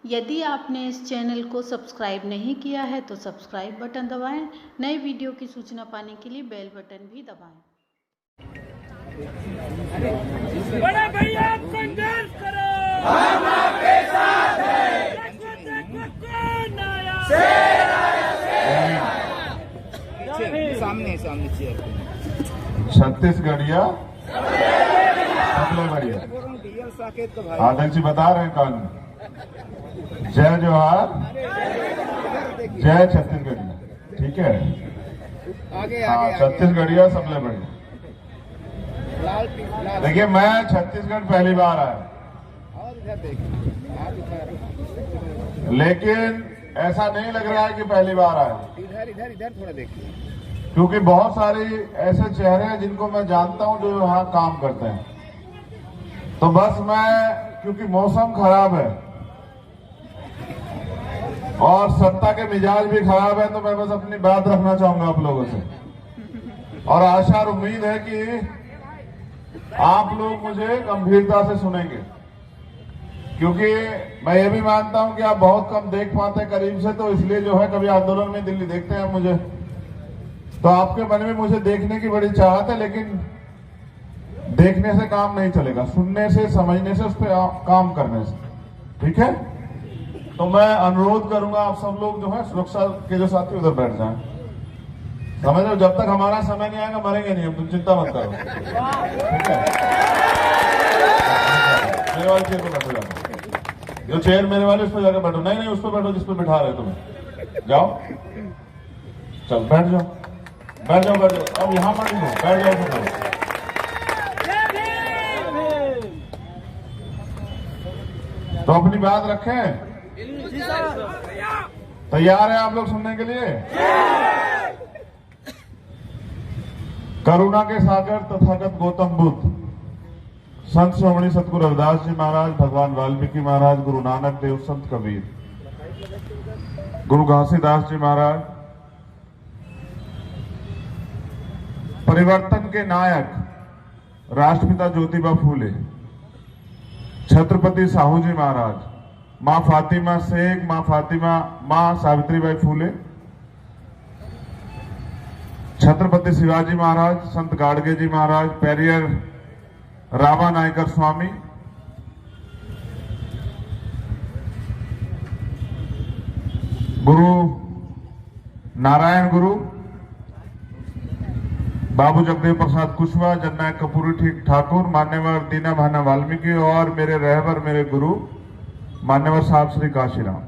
यदि आपने इस चैनल को सब्सक्राइब नहीं किया है तो सब्सक्राइब बटन दबाएं। नए वीडियो की सूचना पाने के लिए बेल बटन भी दबाएं। बड़े भैया संघर्ष करो, हम आपके साथ हैं। सामने सामने चेयर छत्तीसगढ़िया सबले बढ़िया। आदर्श जी बता रहे हैं कान जय जोहार जय छत्तीसगढ़िया। ठीक है, आगे हाँ, आगे छत्तीसगढ़िया सबले बढ़िया। देखिए, मैं छत्तीसगढ़ पहली बार आया, और इधर देखिए, आप इधर लेकिन ऐसा नहीं लग रहा है कि पहली बार आया, इधर इधर इधर थोड़ा देखिए, क्योंकि बहुत सारे ऐसे चेहरे हैं जिनको मैं जानता हूं जो यहाँ काम करते हैं। तो बस मैं, क्योंकि मौसम खराब है और सत्ता के मिजाज भी खराब है, तो मैं बस अपनी बात रखना चाहूंगा आप लोगों से, और आशा और उम्मीद है कि आप लोग मुझे गंभीरता से सुनेंगे, क्योंकि मैं ये भी मानता हूं कि आप बहुत कम देख पाते हैं करीब से, तो इसलिए जो है कभी आंदोलन में दिल्ली देखते हैं मुझे, तो आपके मन में मुझे देखने की बड़ी चाहत है, लेकिन देखने से काम नहीं चलेगा, सुनने से, समझने से, उस पर काम करने से। ठीक है, तो मैं अनुरोध करूंगा आप सब लोग जो है सुरक्षा के जो साथी उधर बैठ जाएं। समझ रहे हो, जब तक हमारा समय नहीं आएगा मरेंगे नहीं हम, तुम चिंता मत करो। ठीक है, मेरे वाले चेयर पर बैठो, जाओ जो चेयर मेरे वाले उस पर जाकर बैठो। नहीं नहीं, उस पर बैठो जिस पर बिठा रहे तुम्हें, जाओ चल बैठ जाओ बैठ जाओ बैठ जाओ। अब यहाँ मत लो, बैठ जाओ सब। तो अपनी बात रखें, तैयार है आप लोग सुनने के लिए? करुणा के सागर तथागत गौतम बुद्ध, संत श्रोमणी सतगुरु रविदास जी महाराज, भगवान वाल्मीकि महाराज, गुरु नानक देव, संत कबीर, गुरु घासीदास जी महाराज, परिवर्तन के नायक राष्ट्रपिता ज्योतिबा फूले, छत्रपति साहू जी महाराज, मां फातिमा शेख, मां फातिमा, मां सावित्रीबाई फूले, छत्रपति शिवाजी महाराज, संत गाडगे जी महाराज, पेरियर रामा नायकर स्वामी, गुरु नारायण गुरु, बाबू जगदेव प्रसाद कुशवाहा, जननायक कपूरी ठाकुर, मान्यवर दीना भाना वाल्मीकि, और मेरे रहबर, मेरे गुरु मान्यवर साहब श्री काशीराम,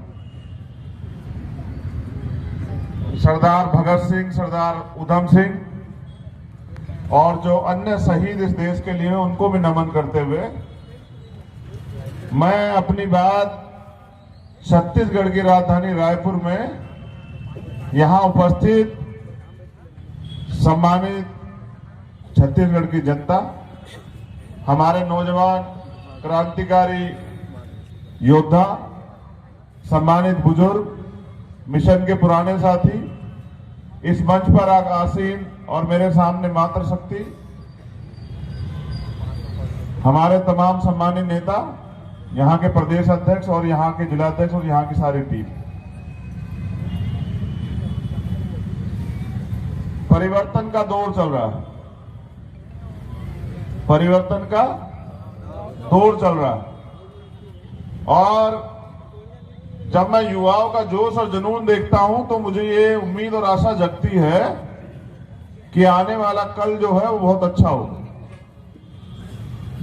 सरदार भगत सिंह, सरदार उधम सिंह, और जो अन्य शहीद इस देश के लिए उनको भी नमन करते हुए मैं अपनी बात छत्तीसगढ़ की राजधानी रायपुर में यहां उपस्थित सम्मानित छत्तीसगढ़ की जनता, हमारे नौजवान क्रांतिकारी योद्धा, सम्मानित बुजुर्ग, मिशन के पुराने साथी, इस मंच पर आसीन और मेरे सामने मातृशक्ति, हमारे तमाम सम्मानित नेता, यहां के प्रदेश अध्यक्ष और यहां के जिलाध्यक्ष और यहां की सारी टीम। परिवर्तन का दौर चल रहा है, परिवर्तन का दौर चल रहा है, और जब मैं युवाओं का जोश और जुनून देखता हूं तो मुझे ये उम्मीद और आशा जगती है कि आने वाला कल जो है वो बहुत अच्छा होगा।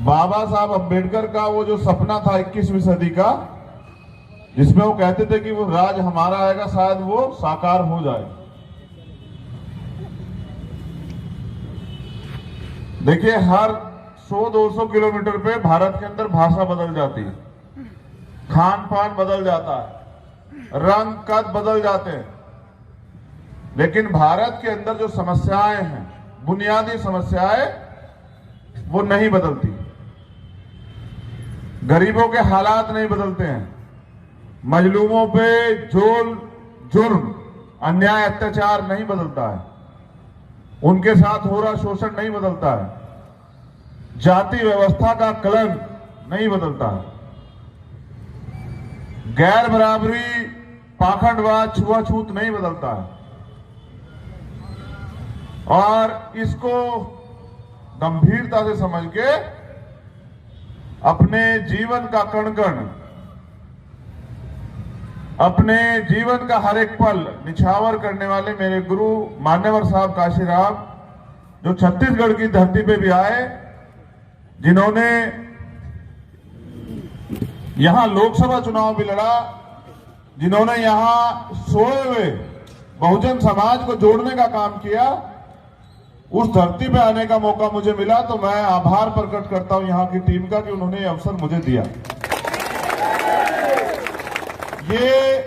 बाबा साहब अम्बेडकर का वो जो सपना था 21वीं सदी का, जिसमें वो कहते थे कि वो राज हमारा आएगा, शायद वो साकार हो जाए। देखिए, हर 100-200 किलोमीटर पे भारत के अंदर भाषा बदल जाती है, खान पान बदल जाता है, रंग कद बदल जाते हैं, लेकिन भारत के अंदर जो समस्याएं हैं, बुनियादी समस्याएं, वो नहीं बदलती। गरीबों के हालात नहीं बदलते हैं, मजलूमों पे जुर्म, अन्याय, अत्याचार नहीं बदलता है, उनके साथ हो रहा शोषण नहीं बदलता है, जाति व्यवस्था का कलंक नहीं बदलता है। गैर बराबरी, पाखंडवाद, छुआछूत नहीं बदलता है। और इसको गंभीरता से समझ के अपने जीवन का कण-कण, अपने जीवन का हर एक पल निछावर करने वाले मेरे गुरु मान्यवर साहब काशीराम, जो छत्तीसगढ़ की धरती पे भी आए, जिन्होंने यहां लोकसभा चुनाव भी लड़ा, जिन्होंने यहां सोए हुए बहुजन समाज को जोड़ने का काम किया, उस धरती पे आने का मौका मुझे मिला तो मैं आभार प्रकट करता हूं यहां की टीम का कि उन्होंने ये अवसर मुझे दिया। ये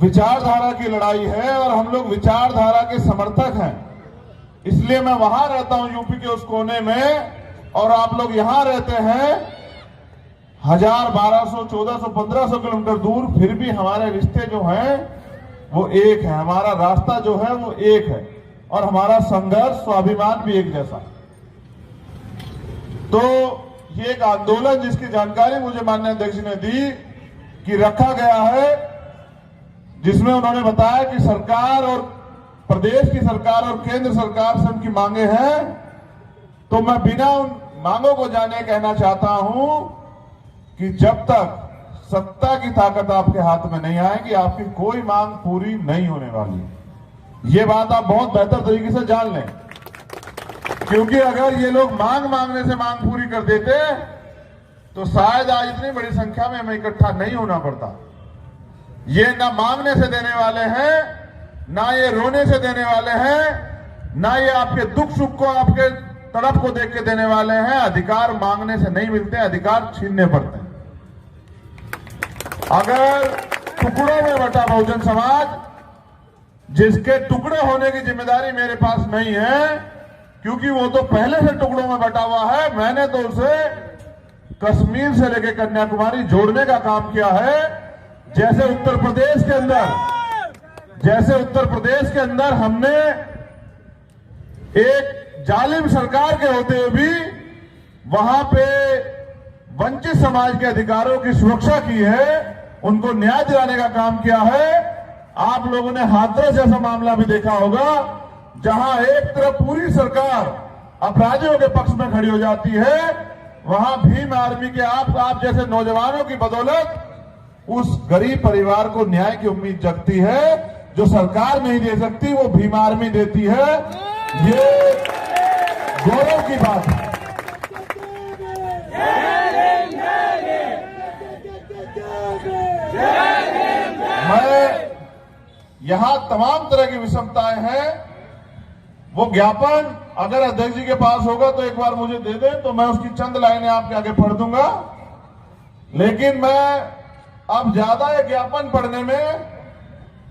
विचारधारा की लड़ाई है और हम लोग विचारधारा के समर्थक हैं, इसलिए मैं वहां रहता हूं यूपी के उस कोने में, और आप लोग यहां रहते हैं 1000, 1200, 1400, 1500 किलोमीटर दूर, फिर भी हमारे रिश्ते जो हैं वो एक है, हमारा रास्ता जो है वो एक है, और हमारा संघर्ष, स्वाभिमान भी एक जैसा। तो ये एक आंदोलन जिसकी जानकारी मुझे माननीय अध्यक्ष ने दी कि रखा गया है, जिसमें उन्होंने बताया कि सरकार और प्रदेश की सरकार और केंद्र सरकार से उनकी मांगे हैं, तो मैं बिना उन मांगों को जाने कहना चाहता हूं कि जब तक सत्ता की ताकत आपके हाथ में नहीं आएगी, आपकी कोई मांग पूरी नहीं होने वाली। ये बात आप बहुत बेहतर तरीके से जान लें, क्योंकि अगर ये लोग मांगने से मांग पूरी कर देते तो शायद आज इतनी बड़ी संख्या में हमें इकट्ठा नहीं होना पड़ता। ये ना मांगने से देने वाले हैं, ना ये रोने से देने वाले हैं, ना ये आपके दुख सुख को, आपके तड़प को देख के देने वाले हैं। अधिकार मांगने से नहीं मिलते, अधिकार छीनने पड़ते हैं। अगर टुकड़ों में बटा बहुजन समाज, जिसके टुकड़े होने की जिम्मेदारी मेरे पास नहीं है, क्योंकि वो तो पहले से टुकड़ों में बटा हुआ है, मैंने तो उसे कश्मीर से लेकर कन्याकुमारी जोड़ने का काम किया है। जैसे उत्तर प्रदेश के अंदर हमने एक जालिम सरकार के होते हुए भी वहां पे वंचित समाज के अधिकारों की सुरक्षा की है, उनको न्याय दिलाने का काम किया है। आप लोगों ने हाथरस जैसा मामला भी देखा होगा, जहां एक तरफ पूरी सरकार अपराधियों के पक्ष में खड़ी हो जाती है, वहां भीम आर्मी के आप जैसे नौजवानों की बदौलत उस गरीब परिवार को न्याय की उम्मीद जगती है। जो सरकार नहीं दे सकती वो भीम आर्मी देती है। ये गौरव की बात है। मैं यहां तमाम तरह की विषमताएं हैं, वो ज्ञापन अगर अध्यक्ष जी के पास होगा तो एक बार मुझे दे दें, तो मैं उसकी चंद लाइनें आपके आगे पढ़ दूंगा। लेकिन मैं अब ज्यादा ये ज्ञापन पढ़ने में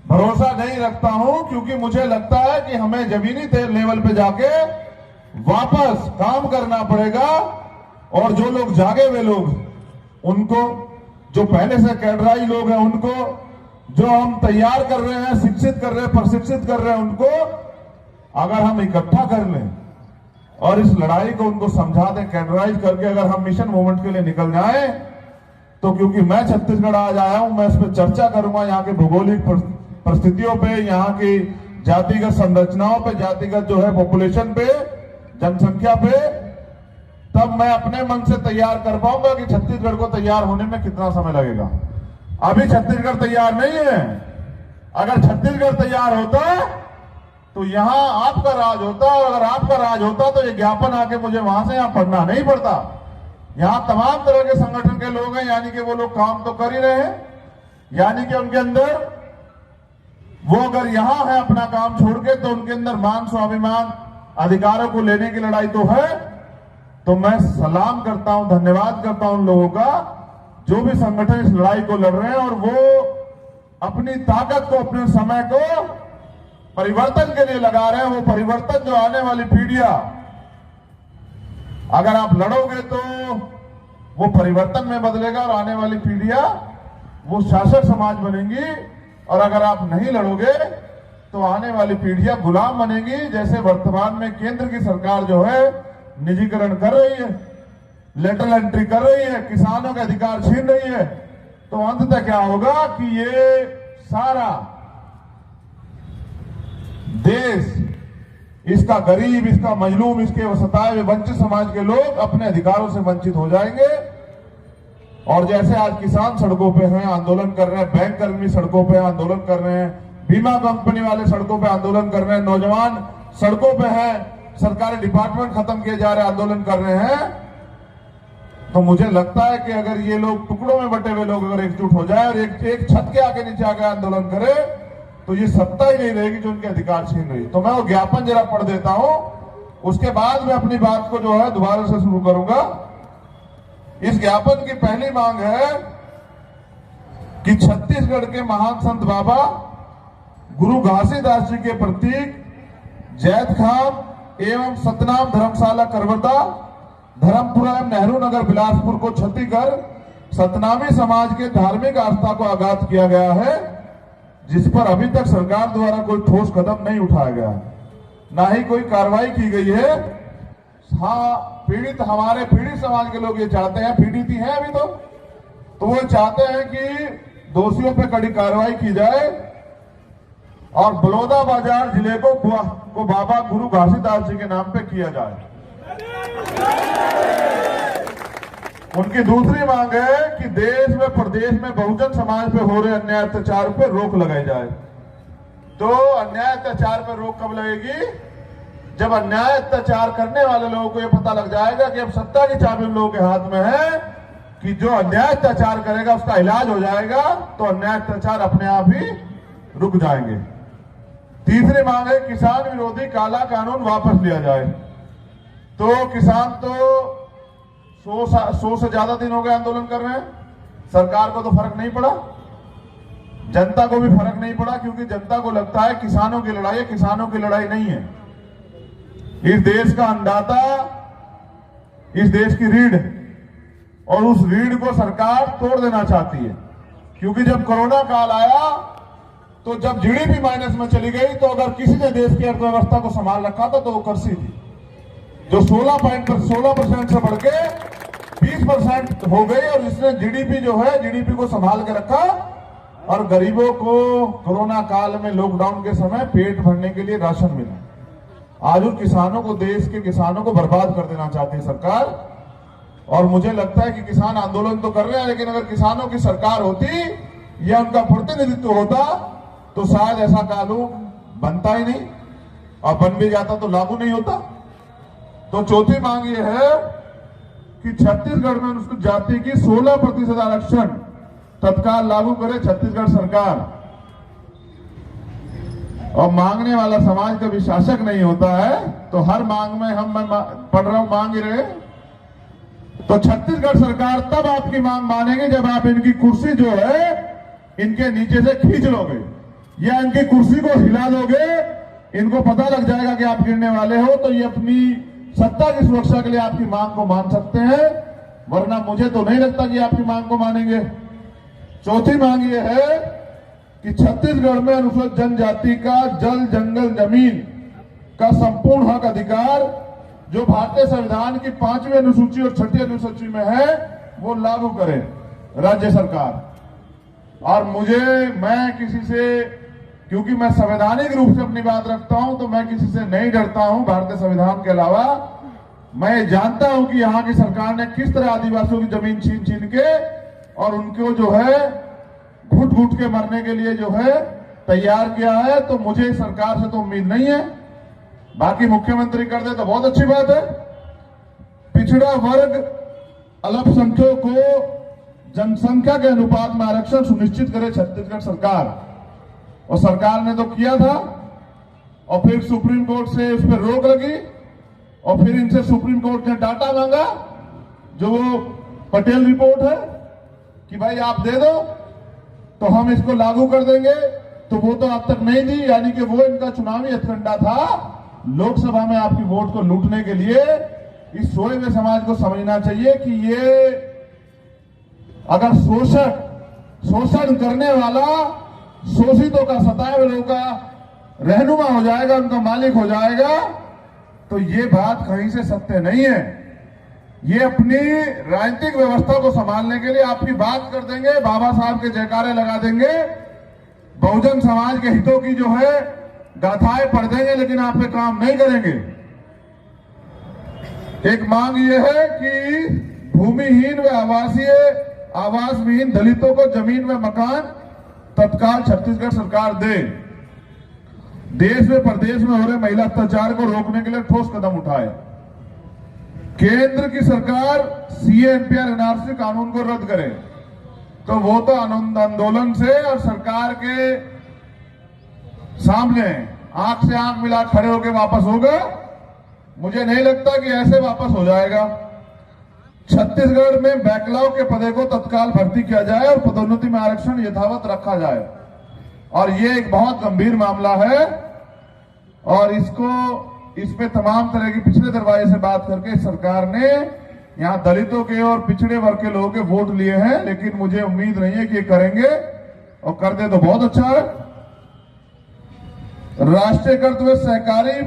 भरोसा नहीं रखता हूं, क्योंकि मुझे लगता है कि हमें जमीनी लेवल पे जाके वापस काम करना पड़ेगा। और जो लोग जागे हुए लोग, उनको, जो पहले से कैडराई लोग हैं उनको, जो हम तैयार कर रहे हैं, शिक्षित कर रहे हैं, प्रशिक्षित कर रहे हैं, उनको अगर हम इकट्ठा कर लें और इस लड़ाई को उनको समझा दें, कैडराइज करके अगर हम मिशन मूवमेंट के लिए निकल जाएं, तो क्योंकि मैं छत्तीसगढ़ आज आया हूं, मैं इस पर चर्चा करूंगा, यहाँ के भौगोलिक परिस्थितियों पे, यहाँ की जातिगत संरचनाओं पे, जातिगत जो है पॉपुलेशन पे, जनसंख्या पे, तब मैं अपने मन से तैयार कर पाऊंगा कि छत्तीसगढ़ को तैयार होने में कितना समय लगेगा। अभी छत्तीसगढ़ तैयार नहीं है। अगर छत्तीसगढ़ तैयार होता तो यहां आपका राज होता, और अगर आपका राज होता तो ये ज्ञापन आके मुझे वहां से यहां पढ़ना नहीं पड़ता। यहां तमाम तरह के संगठन के लोग हैं, यानी कि वो लोग काम तो कर ही रहे हैं, यानी कि उनके अंदर वो अगर यहां है अपना काम छोड़ के, तो उनके अंदर मान, स्वाभिमान, अधिकारों को लेने की लड़ाई तो है। तो मैं सलाम करता हूं, धन्यवाद करता हूं उन लोगों का जो भी संगठन इस लड़ाई को लड़ रहे हैं, और वो अपनी ताकत को, अपने समय को परिवर्तन के लिए लगा रहे हैं। वो परिवर्तन जो आने वाली पीढ़ियां, अगर आप लड़ोगे तो वो परिवर्तन में बदलेगा, और आने वाली पीढ़ियां वो शासक समाज बनेंगी, और अगर आप नहीं लड़ोगे तो आने वाली पीढ़ियां गुलाम बनेंगी। जैसे वर्तमान में केंद्र की सरकार जो है निजीकरण कर रही है, लेटरल एंट्री कर रही है, किसानों के अधिकार छीन रही है, तो अंततः क्या होगा कि ये सारा देश, इसका गरीब, इसका मजलूम, इसके सताए हुए वंचित समाज के लोग अपने अधिकारों से वंचित हो जाएंगे। और जैसे आज किसान सड़कों पे हैं, आंदोलन कर रहे हैं, बैंक कर्मी सड़कों पे आंदोलन कर रहे हैं, बीमा कंपनी वाले सड़कों पे आंदोलन कर रहे हैं, नौजवान सड़कों पे हैं, सरकारी डिपार्टमेंट खत्म किए जा रहे आंदोलन कर रहे हैं, तो मुझे लगता है कि अगर ये लोग टुकड़ों में बटे हुए लोग अगर एकजुट हो जाए और एक छत के आगे नीचे आकर आंदोलन करे, तो ये सत्ता ही नहीं रहेगी जो उनके अधिकार छीन रही। तो मैं वो ज्ञापन जरा पढ़ देता हूं, उसके बाद मैं अपनी बात को जो है दोबारा से शुरू करूंगा। इस ज्ञापन की पहली मांग है कि छत्तीसगढ़ के महान संत बाबा गुरु घासीदास जी के प्रतीक जैत खान एवं सतनाम धर्मशाला करवता, धर्मपुरा एवं नेहरू नगर बिलासपुर को क्षति कर सतनामी समाज के धार्मिक आस्था को आघात किया गया है, जिस पर अभी तक सरकार द्वारा कोई ठोस कदम नहीं उठाया गया, ना ही कोई कार्रवाई की गई है। हाँ, हमारे पीड़ित समाज के लोग ये चाहते हैं, पीड़ित ही है अभी तो वो चाहते हैं कि दोषियों पे कड़ी कार्रवाई की जाए और बलौदाबाजार जिले को बाबा गुरु घासीदास जी के नाम पे किया जाए। उनकी दूसरी मांग है कि देश में प्रदेश में बहुजन समाज पे हो रहे अन्याय अत्याचार पे रोक लगाई जाए। तो अन्याय अत्याचार पे रोक कब लगेगी? जब अन्याय अत्याचार करने वाले लोगों को यह पता लग जाएगा कि अब सत्ता की चाबी उन लोगों के हाथ में है कि जो अन्याय अत्याचार करेगा उसका इलाज हो जाएगा, तो अन्याय अत्याचार अपने आप ही रुक जाएंगे। तीसरी मांग है किसान विरोधी काला कानून वापस लिया जाए। तो किसान तो 100 से ज्यादा दिन हो गए आंदोलन कर रहे हैं, सरकार को तो फर्क नहीं पड़ा, जनता को भी फर्क नहीं पड़ा, क्योंकि जनता को लगता है किसानों की लड़ाई है, किसानों की लड़ाई नहीं है। इस देश का अन्नदाता, इस देश की रीढ़, और उस रीढ़ को सरकार तोड़ देना चाहती है। क्योंकि जब कोरोना काल आया तो जब जीडीपी माइनस में चली गई, तो अगर किसी ने देश की अर्थव्यवस्था को संभाल रखा था तो वो कृषि थी, जो 16% से बढ़ के 20% हो गई, और इसने जीडीपी जो है जीडीपी को संभाल के रखा, और गरीबों को कोरोना काल में लॉकडाउन के समय पेट भरने के लिए राशन मिला। आज उन किसानों को, देश के किसानों को बर्बाद कर देना चाहती है सरकार। और मुझे लगता है कि किसान आंदोलन तो कर रहे हैं, लेकिन अगर किसानों की सरकार होती या उनका प्रतिनिधित्व होता तो शायद ऐसा कानून बनता ही नहीं, और बन भी जाता तो लागू नहीं होता। तो चौथी मांग ये है कि छत्तीसगढ़ में अनुसूचित जाति की 16% आरक्षण तत्काल लागू करे छत्तीसगढ़ सरकार। और मांगने वाला समाज कभी शासक नहीं होता है, तो हर मांग में मैं पढ़ रहा हूं, मांग ही रहे। तो छत्तीसगढ़ सरकार तब आपकी मांग मानेंगे जब आप इनकी कुर्सी जो है इनके नीचे से खींच लोगे, या इनकी कुर्सी को हिला दोगे, इनको पता लग जाएगा कि आप गिरने वाले हो, तो ये अपनी सत्ता की सुरक्षा के लिए आपकी मांग को मान सकते हैं, वरना मुझे तो नहीं लगता कि आपकी मांग को मानेंगे। चौथी मांग ये है कि छत्तीसगढ़ में अनुसूचित जनजाति का जल, जंगल, जमीन का संपूर्ण हक अधिकार जो भारतीय संविधान की 5वीं अनुसूची और 6ठी अनुसूची में है, वो लागू करे राज्य सरकार। और मैं किसी से, क्योंकि मैं संवैधानिक रूप से अपनी बात रखता हूं, तो मैं किसी से नहीं डरता हूं भारतीय संविधान के अलावा। मैं जानता हूं कि यहां की सरकार ने किस तरह आदिवासियों की जमीन छीन छीन के और उनको जो है घुट घुट के मरने के लिए जो है तैयार किया है। तो मुझे सरकार से तो उम्मीद नहीं है, बाकी मुख्यमंत्री कर दे तो बहुत अच्छी बात है। पिछड़ा वर्ग, अल्पसंख्यकों को जनसंख्या के अनुपात में आरक्षण सुनिश्चित करे छत्तीसगढ़ सरकार। और सरकार ने तो किया था, और फिर सुप्रीम कोर्ट से उस पर रोक लगी, और फिर इनसे सुप्रीम कोर्ट ने डाटा मांगा, जो वो पटेल रिपोर्ट है कि भाई आप दे दो तो हम इसको लागू कर देंगे। तो वो तो अब तक नहीं दी, यानी कि वो इनका चुनावी हथकंडा था लोकसभा में आपकी वोट को लूटने के लिए। इस सोए हुए समाज को समझना चाहिए कि ये अगर शोषण करने वाला शोषितों का, सताए हुए लोगों का रहनुमा हो जाएगा, उनका मालिक हो जाएगा, तो ये बात कहीं से सत्य नहीं है। ये अपनी राजनीतिक व्यवस्था को संभालने के लिए आपकी बात कर देंगे, बाबा साहब के जयकारे लगा देंगे, बहुजन समाज के हितों की जो है गाथाएं पढ़ देंगे, लेकिन आप पे काम नहीं करेंगे। एक मांग ये है कि भूमिहीन व आवास विहीन दलितों को जमीन व मकान तत्काल छत्तीसगढ़ सरकार दे। देश में प्रदेश में हो रहे महिला अत्याचार को रोकने के लिए ठोस कदम उठाए। केंद्र की सरकार सीए एनपीआर एनआरसी कानून को रद्द करे। तो वो तो आंदोलन से और सरकार के सामने आंख से आंख मिला खड़े होकर वापस होगा। मुझे नहीं लगता कि ऐसे वापस हो जाएगा। छत्तीसगढ़ में बैकलॉग के पदों को तत्काल भर्ती किया जाए और पदोन्नति में आरक्षण यथावत रखा जाए। और ये एक बहुत गंभीर मामला है और इसमें तमाम तरह की पिछले दरवाजे से बात करके सरकार ने यहां दलितों के और पिछड़े वर्ग के लोगों के वोट लिए हैं, लेकिन मुझे उम्मीद नहीं है कि ये करेंगे, और कर दे तो बहुत अच्छा है। राष्ट्रीयकृत व सहकारी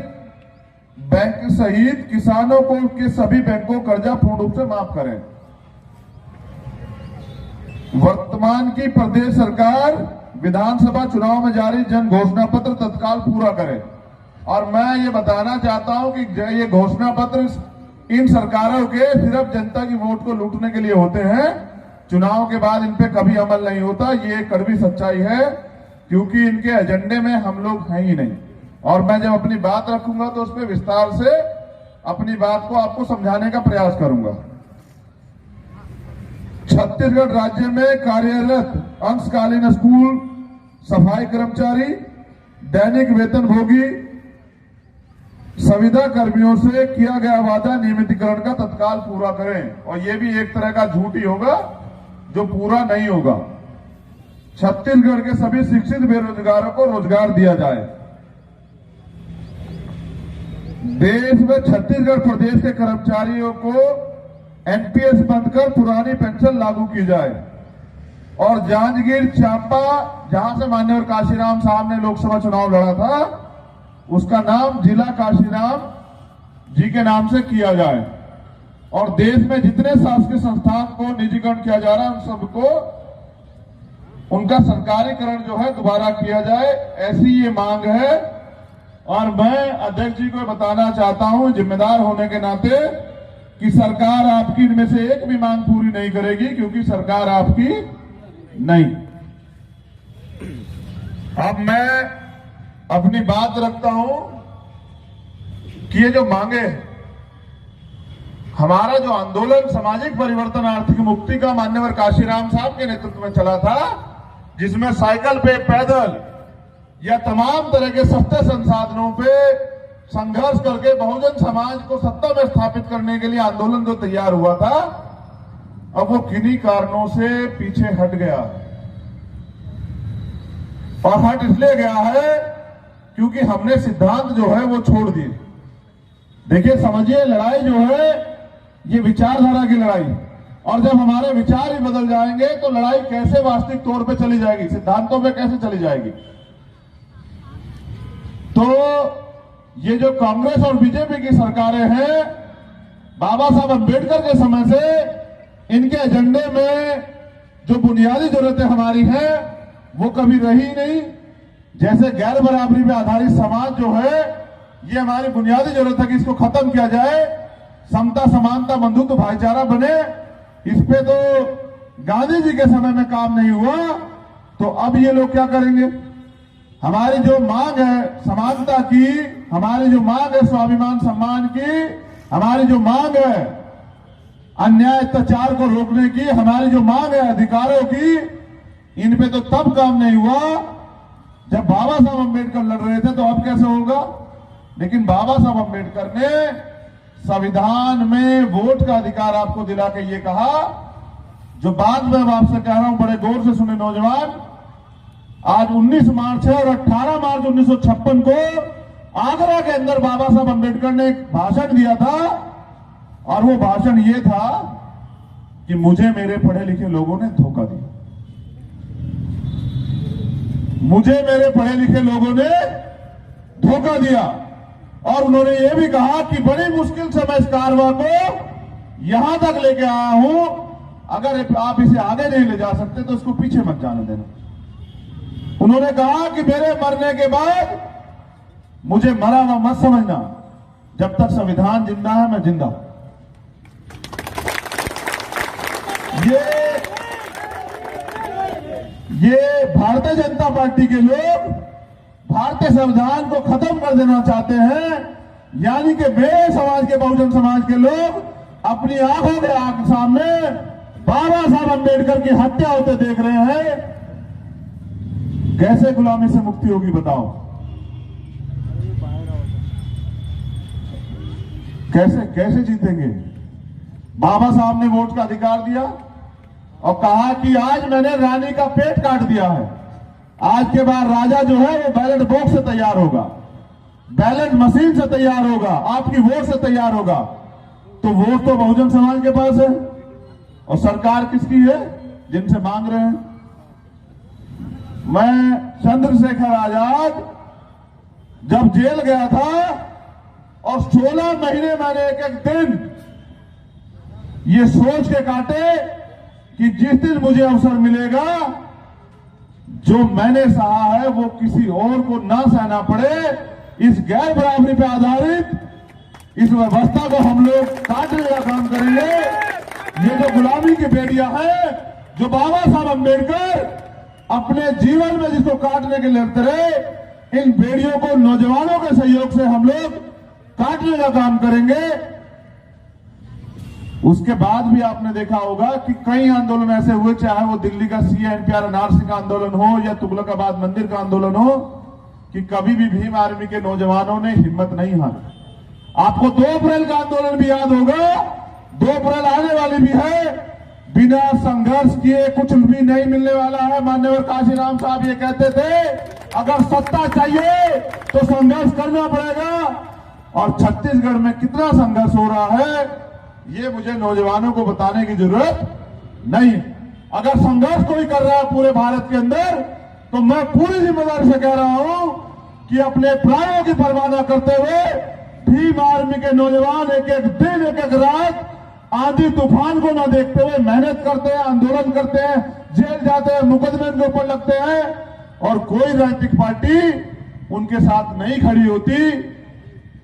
बैंक सहित किसानों को के सभी बैंकों कर्जा पूर्ण रूप से माफ करें। वर्तमान की प्रदेश सरकार विधानसभा चुनाव में जारी जन घोषणा पत्र तत्काल पूरा करे। और मैं ये बताना चाहता हूं कि ये घोषणा पत्र इन सरकारों के सिर्फ जनता की वोट को लूटने के लिए होते हैं। चुनाव के बाद इन पे कभी अमल नहीं होता। ये कड़वी सच्चाई है, क्योंकि इनके एजेंडे में हम लोग हैं ही नहीं। और मैं जब अपनी बात रखूंगा तो उस पर विस्तार से अपनी बात को आपको समझाने का प्रयास करूंगा। छत्तीसगढ़ राज्य में कार्यरत अंशकालीन स्कूल सफाई कर्मचारी, दैनिक वेतनभोगी संविदा कर्मियों से किया गया वादा नियमितीकरण का तत्काल पूरा करें। और यह भी एक तरह का झूठ ही होगा जो पूरा नहीं होगा। छत्तीसगढ़ के सभी शिक्षित बेरोजगारों को रोजगार दिया जाए। देश में छत्तीसगढ़ प्रदेश के कर्मचारियों को एनपीएस बंद कर पुरानी पेंशन लागू की जाए। और जांजगीर चांपा, जहां से माननीय काशीराम साहब ने लोकसभा चुनाव लड़ा था, उसका नाम जिला काशीराम जी के नाम से किया जाए। और देश में जितने शासकीय संस्थान को निजीकरण किया जा रहा है, उन सबको उनका सरकारीकरण जो है दोबारा किया जाए, ऐसी ये मांग है। और मैं अध्यक्ष जी को बताना चाहता हूं जिम्मेदार होने के नाते कि सरकार आपकी इनमें से एक भी मांग पूरी नहीं करेगी, क्योंकि सरकार आपकी नहीं। अब मैं अपनी बात रखता हूं कि ये जो मांगे, हमारा जो आंदोलन सामाजिक परिवर्तन आर्थिक मुक्ति का मान्यवर काशीराम साहब के नेतृत्व में चला था, जिसमें साइकिल पे, पैदल या तमाम तरह के सस्ते संसाधनों पे संघर्ष करके बहुजन समाज को सत्ता में स्थापित करने के लिए आंदोलन जो तैयार हुआ था, अब वो किन्हीं कारणों से पीछे हट गया। और हट इसलिए गया है क्योंकि हमने सिद्धांत जो है वो छोड़ दिए। देखिए, समझिए, लड़ाई जो है ये विचारधारा की लड़ाई, और जब हमारे विचार ही बदल जाएंगे तो लड़ाई कैसे वास्तविक तौर पे चली जाएगी, सिद्धांतों पे कैसे चली जाएगी। तो ये जो कांग्रेस और बीजेपी की सरकारें हैं, बाबा साहब अम्बेडकर के समय से इनके एजेंडे में जो बुनियादी जरूरतें हमारी हैं वो कभी रही नहीं। जैसे गैर बराबरी पे आधारित समाज जो है, ये हमारी बुनियादी जरूरत है कि इसको खत्म किया जाए, समता समानता बंधुत्व भाईचारा बने। इस पे तो गांधी जी के समय में काम नहीं हुआ, तो अब ये लोग क्या करेंगे। हमारी जो मांग है समानता की, हमारी जो मांग है स्वाभिमान सम्मान की, हमारी जो मांग है अन्याय अत्याचार को रोकने की, हमारी जो मांग है अधिकारों की, इन पे तो तब काम नहीं हुआ जब बाबा साहब अम्बेडकर लड़ रहे थे, तो अब कैसे होगा। लेकिन बाबा साहब अम्बेडकर ने संविधान में वोट का अधिकार आपको दिला के ये कहा, जो बात मैं आपसे कह रहा हूं बड़े गौर से सुने नौजवान। आज 19 मार्च है और 18 मार्च 1956 को आगरा के अंदर बाबा साहब अम्बेडकर ने एक भाषण दिया था, और वो भाषण ये था कि मुझे मेरे पढ़े लिखे लोगों ने धोखा दिया, मुझे मेरे पढ़े लिखे लोगों ने धोखा दिया। और उन्होंने ये भी कहा कि बड़ी मुश्किल से मैं इस कारवां को यहां तक लेके आया हूं। अगर आप इसे आगे नहीं ले जा सकते तो इसको पीछे मत जाने देना। उन्होंने कहा कि मेरे मरने के बाद मुझे मरा हुआ मत समझना, जब तक संविधान जिंदा है मैं जिंदा हूं। ये भारतीय जनता पार्टी के लोग भारतीय संविधान को खत्म कर देना चाहते हैं, यानी कि मेरे समाज के, बहुजन समाज के लोग अपनी आंखों के सामने बाबा साहब अंबेडकर की हत्या होते देख रहे हैं। कैसे गुलामी से मुक्ति होगी बताओ? कैसे जीतेंगे? बाबा साहब ने वोट का अधिकार दिया और कहा कि आज मैंने रानी का पेट काट दिया है, आज के बाद राजा जो है वो बैलेट बॉक्स से तैयार होगा, बैलेट मशीन से तैयार होगा, आपकी वोट से तैयार होगा। तो वोट तो बहुजन समाज के पास है और सरकार किसकी है? जिनसे मांग रहे हैं। मैं चंद्रशेखर आजाद जब जेल गया था और 16 महीने मैंने एक एक दिन ये सोच के काटे कि जिस दिन मुझे अवसर मिलेगा, जो मैंने सहा है वो किसी और को ना सहना पड़े। इस गैर बराबरी पर आधारित इस व्यवस्था को हम लोग काटने का काम करेंगे। ये जो गुलामी की बेड़ियां हैं, जो बाबा साहब अंबेडकर अपने जीवन में जिसको काटने के लिए लड़ते रहे, इन बेड़ियों को नौजवानों के सहयोग से हम लोग काटने का काम करेंगे। उसके बाद भी आपने देखा होगा कि कई आंदोलन ऐसे हुए, चाहे वो दिल्ली का CA/NPR NRC का आंदोलन हो या तुगलकाबाद मंदिर का आंदोलन हो, कि कभी भी भीम आर्मी के नौजवानों ने हिम्मत नहीं हारी। आपको 2 अप्रैल का आंदोलन भी याद होगा, 2 अप्रैल आने वाली भी है। बिना संघर्ष किए कुछ भी नहीं मिलने वाला है। माननीय काशीराम साहब ये कहते थे, अगर सत्ता चाहिए तो संघर्ष करना पड़ेगा। और छत्तीसगढ़ में कितना संघर्ष हो रहा है ये मुझे नौजवानों को बताने की जरूरत नहीं। अगर संघर्ष कोई कर रहा है पूरे भारत के अंदर, तो मैं पूरी जिम्मेदारी से कह रहा हूं कि अपने प्राणों की परवाह न करते हुए भीम आर्मी के नौजवान एक एक दिन, एक एक रात, आंधी तूफान को न देखते हुए मेहनत करते हैं, आंदोलन करते हैं, जेल जाते हैं, मुकदमे के ऊपर लगते हैं, और कोई राजनीतिक पार्टी उनके साथ नहीं खड़ी होती।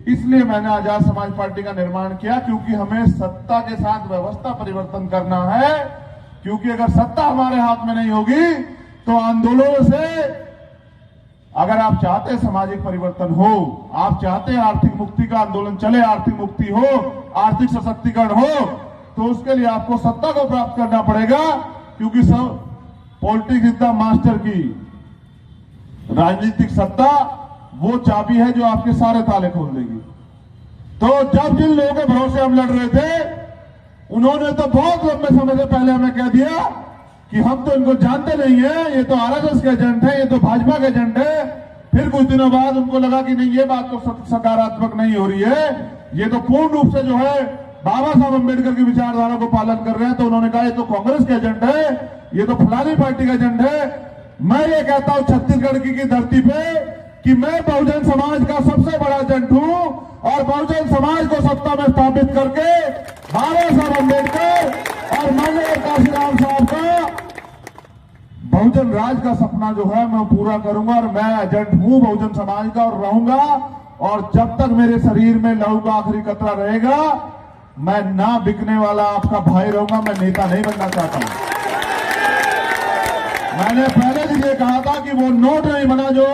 इसलिए मैंने आजाद समाज पार्टी का निर्माण किया, क्योंकि हमें सत्ता के साथ व्यवस्था परिवर्तन करना है। क्योंकि अगर सत्ता हमारे हाथ में नहीं होगी तो आंदोलनों से, अगर आप चाहते हैं सामाजिक परिवर्तन हो, आप चाहते हैं आर्थिक मुक्ति का आंदोलन चले, आर्थिक मुक्ति हो, आर्थिक सशक्तिकरण हो, तो उसके लिए आपको सत्ता को प्राप्त करना पड़ेगा। क्योंकि सब पॉलिटिक्स इज द मास्टर की, राजनीतिक सत्ता वो चाबी है जो आपके सारे ताले खोल देगी। तो जब जिन लोगों के भरोसे हम लड़ रहे थे, उन्होंने तो बहुत लंबे समय से पहले हमें कह दिया कि हम तो इनको जानते नहीं है, ये तो RSS के एजेंट है, ये तो भाजपा के एजेंट है। फिर कुछ दिनों बाद उनको लगा कि नहीं, ये बात तो सकारात्मक नहीं हो रही है, ये तो पूर्ण रूप से जो है बाबा साहब अम्बेडकर की विचारधारा को पालन कर रहे हैं। तो उन्होंने कहा ये तो कांग्रेस के एजेंट है, ये तो फलानी पार्टी का एजेंट है। मैं ये कहता हूं छत्तीसगढ़ की धरती पे कि मैं बहुजन समाज का सबसे बड़ा एजेंट हूं, और बहुजन समाज को सत्ता में स्थापित करके बाबा साहब अम्बेडकर और माननीय काशीराम साहब का बहुजन राज का सपना जो है मैं पूरा करूंगा। और मैं एजेंट हूं बहुजन समाज का और रहूंगा, और जब तक मेरे शरीर में लहू का आखिरी कतरा रहेगा, मैं ना बिकने वाला आपका भाई रहूंगा, मैं नेता नहीं बनना चाहता हूं। मैंने पहले भी ये कहा था कि वो नोट नहीं बना जो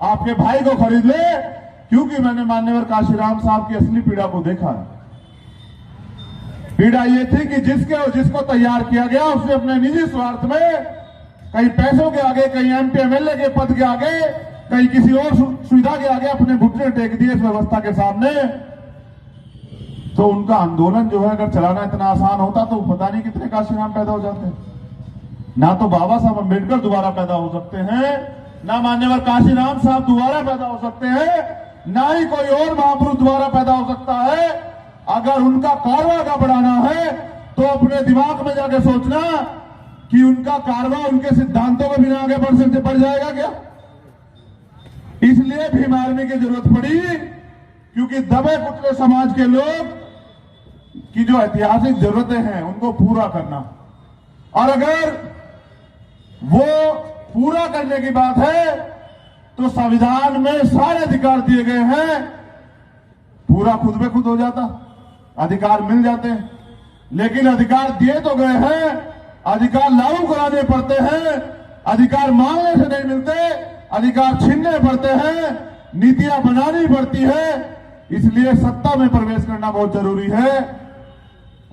आपके भाई को खरीद ले, क्योंकि मैंने माननीय काशीराम साहब की असली पीड़ा को देखा है। पीड़ा ये थी कि जिसको तैयार किया गया उसने अपने निजी स्वार्थ में कहीं पैसों के आगे, कहीं MP MLA के पद के आगे, कहीं किसी और सुविधा के आगे अपने घुटने टेक दिए इस व्यवस्था के सामने। तो उनका आंदोलन जो है अगर चलाना इतना आसान होता तो पता नहीं कितने काशीराम पैदा हो जाते। ना तो बाबा साहब अम्बेडकर दोबारा पैदा हो सकते हैं, ना मान्यवर काशीराम साहब दोबारा पैदा हो सकते हैं, ना ही कोई और महापुरुष दोबारा पैदा हो सकता है। अगर उनका कारवा का बढ़ाना है तो अपने दिमाग में जाके सोचना कि उनका कारवा उनके सिद्धांतों के बिना आगे बढ़ जाएगा क्या। इसलिए भीम आर्मी की जरूरत पड़ी, क्योंकि दबे कुचले समाज के लोग की जो ऐतिहासिक जरूरतें हैं उनको पूरा करना, और अगर वो पूरा करने की बात है तो संविधान में सारे अधिकार दिए गए हैं, पूरा खुद में खुद हो जाता, अधिकार मिल जाते हैं। लेकिन अधिकार दिए तो गए हैं, अधिकार लागू कराने पड़ते हैं, अधिकार मांगने से नहीं मिलते, अधिकार छीनने पड़ते हैं, नीतियां बनानी पड़ती है। इसलिए सत्ता में प्रवेश करना बहुत जरूरी है।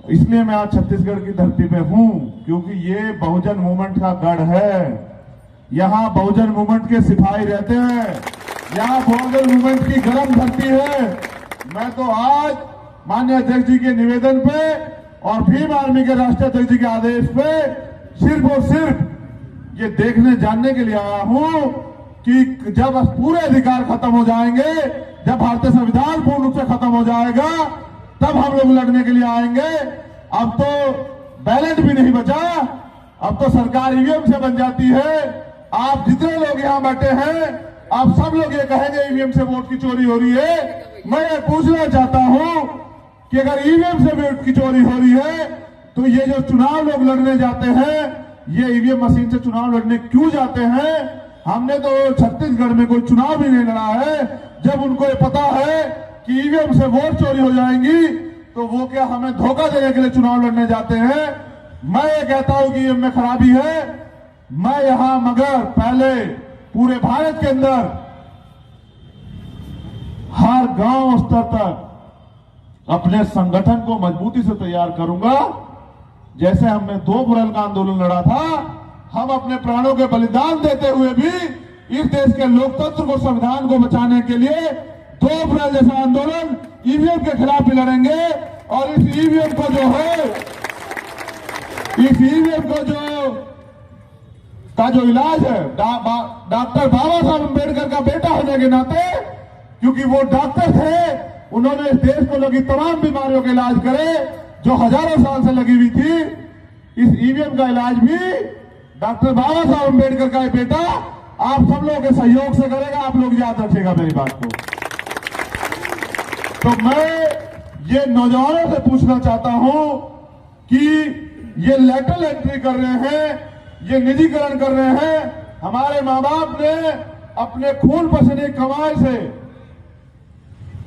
इसलिए मैं आज छत्तीसगढ़ की धरती पे हूं, क्योंकि ये बहुजन मूवमेंट का गढ़ है। यहां बहुजन मूवमेंट के सिपाही रहते हैं, यहां बहुजन मूवमेंट की गर्म धरती है। मैं तो आज माननीय अध्यक्ष जी के निवेदन पे और भीम आर्मी के राष्ट्रीय अध्यक्ष जी के आदेश पे सिर्फ और सिर्फ ये देखने जानने के लिए आया हूं कि जब पूरे अधिकार खत्म हो जाएंगे, जब भारतीय संविधान पूर्ण रूप से खत्म हो जाएगा, तब हम लोग लड़ने के लिए आएंगे। अब तो बैलेट भी नहीं बचा, अब तो सरकार ईवीएम से बन जाती है। आप जितने लोग यहां बैठे हैं, आप सब लोग ये कहेंगे ईवीएम से वोट की चोरी हो रही है। मैं ये पूछना चाहता हूं कि अगर ईवीएम से वोट की चोरी हो रही है तो ये जो चुनाव लोग लड़ने जाते हैं, ये ईवीएम मशीन से चुनाव लड़ने क्यों जाते हैं? हमने तो छत्तीसगढ़ में कोई चुनाव भी नहीं लड़ा है। जब उनको ये पता है कि ईवीएम से वोट चोरी हो जाएंगी तो वो क्या हमें धोखा देने के लिए चुनाव लड़ने जाते हैं? मैं ये कहता हूं कि ईवीएम में खराबी है। मैं यहां मगर पहले पूरे भारत के अंदर हर गांव स्तर तक अपने संगठन को मजबूती से तैयार करूंगा। जैसे हमने 2 अप्रैल का आंदोलन लड़ा था, हम अपने प्राणों के बलिदान देते हुए भी इस देश के लोकतंत्र को, संविधान को बचाने के लिए 2 अप्रैल जैसा आंदोलन ईवीएम के खिलाफ भी लड़ेंगे। और इस ईवीएम को जो है, इस ईवीएम को जो इलाज है, डॉक्टर बाबा साहब अम्बेडकर का बेटा होने के नाते, क्योंकि वो डॉक्टर थे, उन्होंने इस देश को लगी तमाम बीमारियों का इलाज करे जो हजारों साल से लगी हुई थी। इस ईवीएम का इलाज भी डॉक्टर बाबा साहब अम्बेडकर का बेटा आप सब लोगों के सहयोग से करेगा। आप लोग याद रखिएगा मेरी बात को। तो मैं ये नौजवानों से पूछना चाहता हूं कि ये लेटरल एंट्री कर रहे हैं, ये निजीकरण कर रहे हैं। हमारे मां बाप ने अपने खून पसीने कमाई से,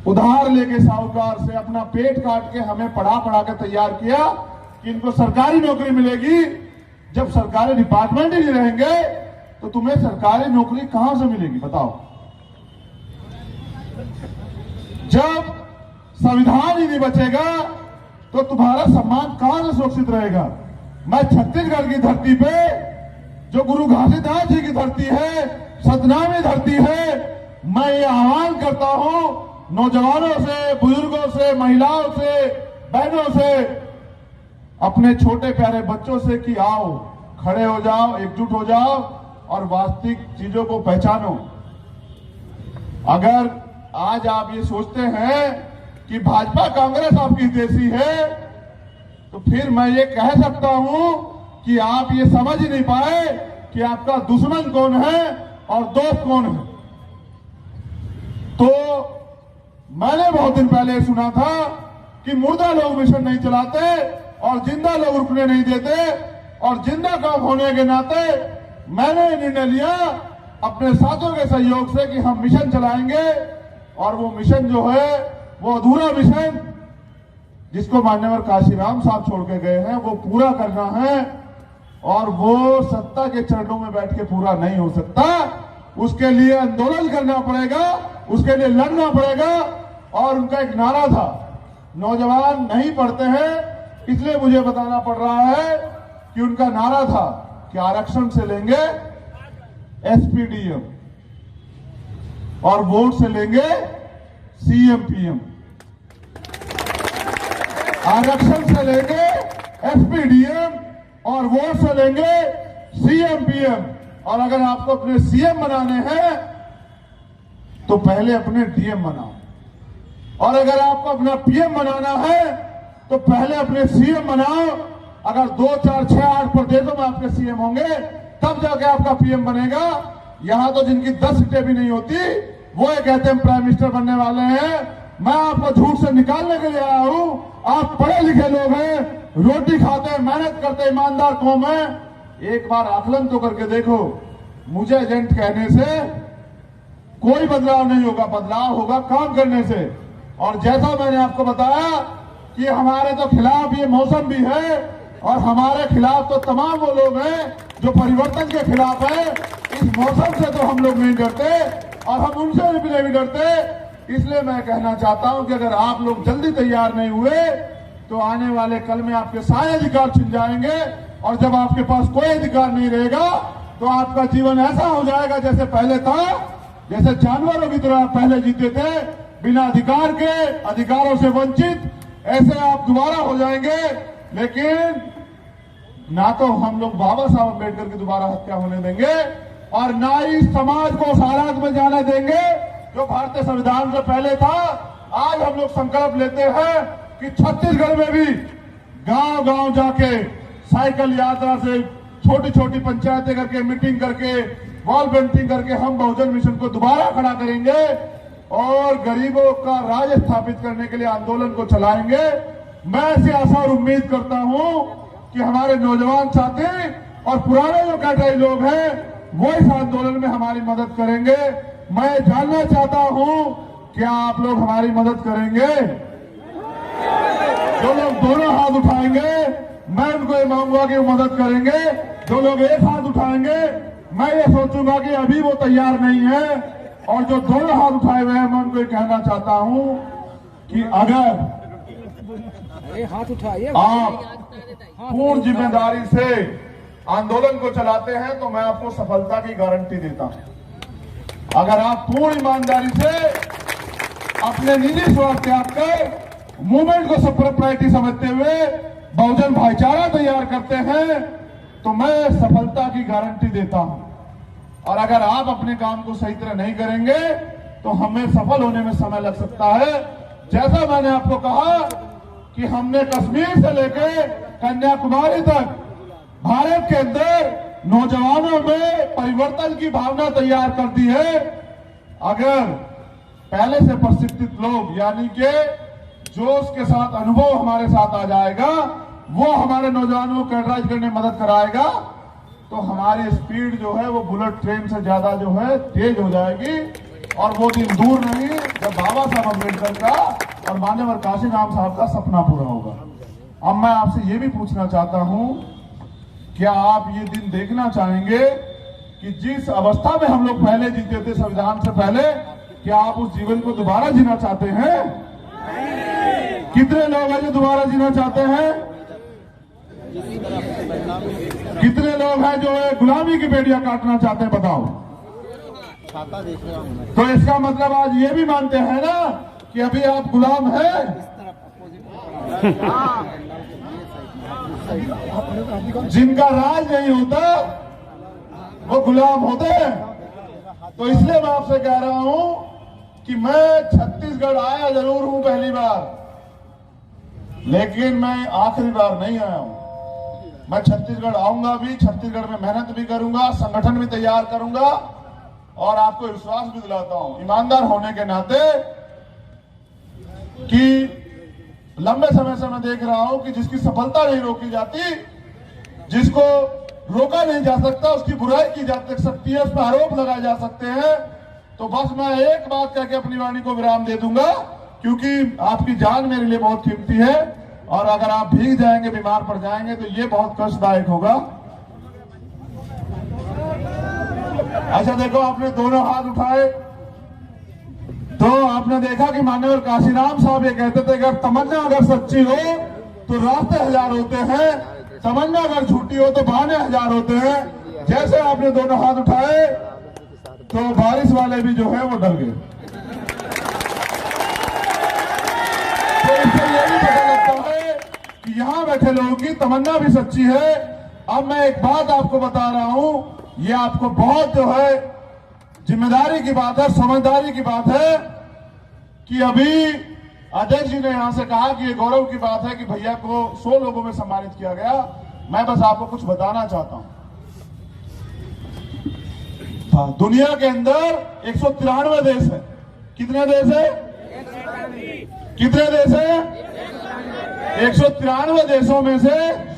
उधार लेके साहूकार से अपना पेट काट के हमें पढ़ा के तैयार किया कि इनको सरकारी नौकरी मिलेगी। जब सरकारी डिपार्टमेंट ही नहीं रहेंगे तो तुम्हें सरकारी नौकरी कहां से मिलेगी बताओ? जब संविधान ही नहीं बचेगा तो तुम्हारा सम्मान कहां से सुरक्षित रहेगा? मैं छत्तीसगढ़ की धरती पे, जो गुरु घासीदास जी की धरती है, सतनामी धरती है, मैं ये आह्वान करता हूं नौजवानों से, बुजुर्गों से, महिलाओं से, बहनों से, अपने छोटे प्यारे बच्चों से कि आओ, खड़े हो जाओ, एकजुट हो जाओ और वास्तविक चीजों को पहचानो। अगर आज आप ये सोचते हैं कि भाजपा कांग्रेस आपकी देशी है, तो फिर मैं ये कह सकता हूं कि आप ये समझ ही नहीं पाए कि आपका दुश्मन कौन है और दोस्त कौन है। तो मैंने बहुत दिन पहले सुना था कि मुर्दा लोग मिशन नहीं चलाते और जिंदा लोग रुकने नहीं देते, और जिंदा काम होने के नाते मैंने निर्णय लिया अपने साथियों के सहयोग से कि हम मिशन चलाएंगे। और वो मिशन जो है, वो अधूरा मिशन जिसको मान्यवर काशीराम साहब छोड़ के गए हैं, वो पूरा करना है। और वो सत्ता के चरणों में बैठ के पूरा नहीं हो सकता। उसके लिए आंदोलन करना पड़ेगा, उसके लिए लड़ना पड़ेगा। और उनका एक नारा था, नौजवान नहीं पढ़ते हैं इसलिए मुझे बताना पड़ रहा है कि उनका नारा था कि आरक्षण से लेंगे एसपीडीएम और वोट से लेंगे सीएम-पीएम। आरक्षण से लेंगे एसपीडीएम और वोट से लेंगे सीएम-पीएम। और अगर आपको अपने सीएम बनाने हैं तो पहले अपने डीएम बनाओ, और अगर आपको अपना पीएम बनाना है तो पहले अपने सीएम बनाओ। अगर 2, 4, 6, 8 प्रदेशों में आपके सीएम होंगे तब जाके आपका पीएम बनेगा। यहां तो जिनकी 10 सीटें भी नहीं होती वो ये कहते हैं प्राइम मिनिस्टर बनने वाले हैं। मैं आपको झूठ से निकालने के लिए आया हूं। आप पढ़े लिखे लोग हैं, रोटी खाते, मेहनत करते, ईमानदार कौम है। एक बार आकलन तो करके देखो। मुझे एजेंट कहने से कोई बदलाव नहीं होगा, बदलाव होगा काम करने से। और जैसा मैंने आपको बताया कि हमारे तो खिलाफ ये मौसम भी है और हमारे खिलाफ तो तमाम वो लोग हैं जो परिवर्तन के खिलाफ है। इस मौसम से तो हम लोग नहीं डरते और हम उनसे भी नहीं डरते। इसलिए मैं कहना चाहता हूं कि अगर आप लोग जल्दी तैयार नहीं हुए तो आने वाले कल में आपके सारे अधिकार छिन जाएंगे और जब आपके पास कोई अधिकार नहीं रहेगा तो आपका जीवन ऐसा हो जाएगा जैसे पहले था, जैसे जानवरों की तरह पहले जीते थे, बिना अधिकार के, अधिकारों से वंचित। ऐसे आप दोबारा हो जाएंगे। लेकिन ना तो हम लोग बाबा साहब अम्बेडकर की दोबारा हत्या होने देंगे और ना ही समाज को उस हालात में जाने देंगे जो भारतीय संविधान से पहले था। आज हम लोग संकल्प लेते हैं कि छत्तीसगढ़ में भी गांव गांव जाके साइकिल यात्रा से छोटी छोटी पंचायतें करके, मीटिंग करके, वॉल पेंटिंग करके हम बहुजन मिशन को दोबारा खड़ा करेंगे और गरीबों का राज स्थापित करने के लिए आंदोलन को चलाएंगे। मैं ऐसी आशा और उम्मीद करता हूं कि हमारे नौजवान साथी और पुराने जो कैटेगरी लोग हैं वो इस आंदोलन में हमारी मदद करेंगे। मैं जानना चाहता हूं क्या आप लोग हमारी मदद करेंगे? जो लोग दोनों हाथ उठाएंगे मैं उनको ये मांगूंगा कि वो मदद करेंगे। जो लोग एक हाथ उठाएंगे मैं ये सोचूंगा कि अभी वो तैयार नहीं है। और जो दोनों हाथ उठाए हुए हैं मैं उनको ये कहना चाहता हूं कि अगर हाथ उठाइए, आप पूर्ण जिम्मेदारी से आंदोलन को चलाते हैं तो मैं आपको सफलता की गारंटी देता हूं। अगर आप पूर्ण ईमानदारी से अपने निजी स्वार्थ त्याग कर मूवमेंट को सब प्रायोरिटी समझते हुए बहुजन भाईचारा तैयार करते हैं तो मैं सफलता की गारंटी देता हूं। और अगर आप अपने काम को सही तरह नहीं करेंगे तो हमें सफल होने में समय लग सकता है। जैसा मैंने आपको कहा कि हमने कश्मीर से लेकर कन्याकुमारी तक भारत के अंदर नौजवानों में परिवर्तन की भावना तैयार कर दी है। अगर पहले से प्रशिक्षित लोग यानी कि जोश के साथ अनुभव हमारे साथ आ जाएगा, वो हमारे नौजवानों को कैटराइज करने में मदद कराएगा तो हमारी स्पीड जो है वो बुलेट ट्रेन से ज्यादा जो है तेज हो जाएगी। और वो दिन दूर नहीं जब बाबा साहब अम्बेडकर का और माननीय काशीराम साहब का सपना पूरा होगा। अब मैं आपसे ये भी पूछना चाहता हूं, क्या आप ये दिन देखना चाहेंगे कि जिस अवस्था में हम लोग पहले जीते थे संविधान से पहले, क्या आप उस जीवन को दोबारा जीना चाहते हैं? कितने लोग हैं जो दोबारा जीना चाहते हैं? कितने लोग हैं जो गुलामी की बेड़ियां काटना चाहते हैं? बताओ। तो इसका मतलब आज ये भी मानते हैं ना कि अभी आप गुलाम हैं। जिनका राज नहीं होता वो गुलाम होते हैं। तो इसलिए मैं आपसे कह रहा हूं कि मैं छत्तीसगढ़ आया जरूर हूं पहली बार, लेकिन मैं आखिरी बार नहीं आया हूं। मैं छत्तीसगढ़ आऊंगा भी, छत्तीसगढ़ में मेहनत भी करूंगा, संगठन भी तैयार करूंगा और आपको विश्वास भी दिलाता हूं ईमानदार होने के नाते कि लंबे समय से मैं देख रहा हूं कि जिसकी सफलता नहीं रोकी जाती, जिसको रोका नहीं जा सकता, उसकी बुराई की जा सकती है, उस पर आरोप लगाए जा सकते हैं। तो बस मैं एक बात कह के अपनी वाणी को विराम दे दूंगा, क्योंकि आपकी जान मेरे लिए बहुत कीमती है और अगर आप भीग जाएंगे, बीमार पड़ जाएंगे तो ये बहुत कष्टदायक होगा। अच्छा देखो, आपने दोनों हाथ उठाए तो आपने देखा कि माननीय काशीराम साहब ये कहते थे कि अगर तमन्ना अगर सच्ची हो तो रास्ते हजार होते हैं, तमन्ना अगर झूठी हो तो बहाने हजार होते हैं। जैसे आपने दोनों हाथ उठाए तो बारिश वाले भी जो है वो डर गए। तो इससे ये भी पता लगता है कि यहां बैठे लोगों की तमन्ना भी सच्ची है। अब मैं एक बात आपको बता रहा हूं, ये आपको बहुत जो है जिम्मेदारी की बात है, समझदारी की बात है कि अभी अध्यक्ष जी ने यहां से कहा कि ये गौरव की बात है कि भैया को 100 लोगों में सम्मानित किया गया। मैं बस आपको कुछ बताना चाहता हूं। दुनिया के अंदर 193 देश है। कितने देश है? कितने देश हैं? 193 देशों में से